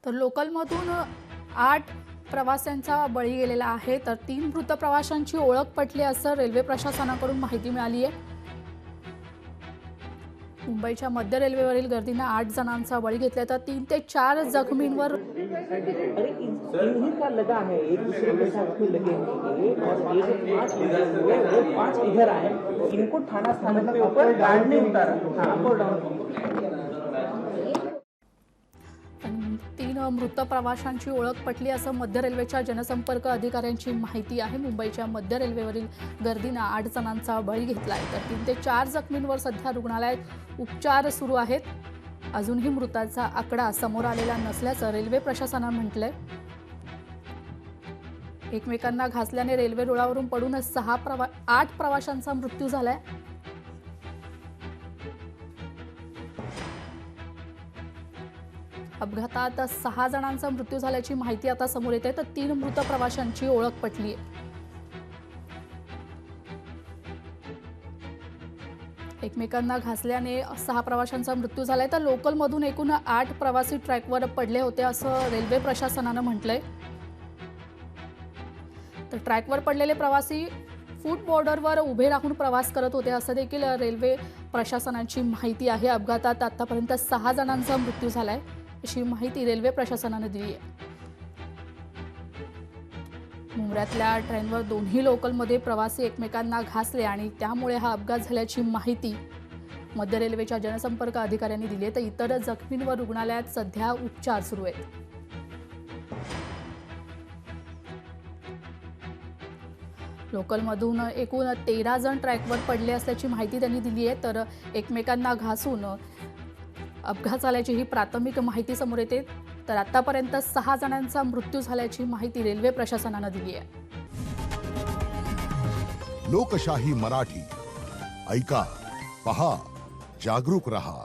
तर लोकलमधून 8 प्रवाशांचा बळी गेलेला आहे। तर 3 मृत प्रवाशांची ओळख पटली असं रेल्वे प्रशासनाकडून माहिती मिळाली आहे। मुंबईच्या मध्य रेल्वेवरील गर्दीने 8 जणांचा बळी घेतला, तर 3 ते 4 जखमींवर अरे इन्हीं का लगा है, एक दूसरे के साथ कोई लगे नहीं है और ये जो 5 इधर हुए वो 5 इधर आए, इनको थाना स्थानक पे ऊपर गार्ड ने उतारा। हाँ, अप और डाउन। 3 मृत प्रवाशांची ओळख पटली असं मध्य रेल्वेच्या जनसंपर्क अधिकाऱ्यांची माहिती आहे। मुंबईच्या मध्य रेल्वेवरील गर्दीने 8 जणांचा बळी घेतलाय, तर 3 ते 4 जखमींवर सध्या रुग्णालयात उपचार सुरू आहेत। अजूनही मृतांचा आकडा समोर आलेला नसल्याचं रेल्वे प्रशासनाने म्हटलंय। एकमेकांना घासल्याने रेल्वे रुळावरून पडून 8 प्रवाशांचा मृत्यू झालाय। अपघातात 6 जणांचा मृत्यू झाल्याची माहिती आता समोर येते, तर 3 मृत प्रवाशांची ओळख पटली आहे। एकमेकांना घासल्याने 6 प्रवाशांचा मृत्यू झालाय, तर लोकलमधून एकूण 8 प्रवासी ट्रॅकवर पडले होते असं रेल्वे प्रशासनाने म्हटलंय। तर ट्रॅकवर पडलेले प्रवासी फूट बॉर्डरवर उभे राहून प्रवास करत होते असं देखील रेल्वे प्रशासनाची माहिती आहे। अपघातात आतापर्यंत 6 जणांचा मृत्यू झालाय अशी माहिती रेल्वे प्रशासनाने दिली आहे। मुंबईतल्या ट्रेनवर दोन्ही लोकलमध्ये प्रवासी एकमेकांना घासले आणि त्यामुळे हा अपघात झाल्याची माहिती मध्य रेल्वेच्या जनसंपर्क अधिकाऱ्यांनी दिली आहे। तर इतर जखमींवर रुग्णालयात सध्या उपचार सुरू आहेत। लोकलमधून एकूण 13 जण ट्रॅकवर पडले असल्याची माहिती त्यांनी दिली आहे। तर एकमेकांना घासून अपघात झाल्याची ही प्राथमिक माहिती समोर येते। तर आतापर्यंत 6 जणांचा मृत्यू झाल्याची माहिती रेल्वे प्रशासनाने दिली आहे। लोकशाही मराठी ऐका, पहा, जागरूक रहा।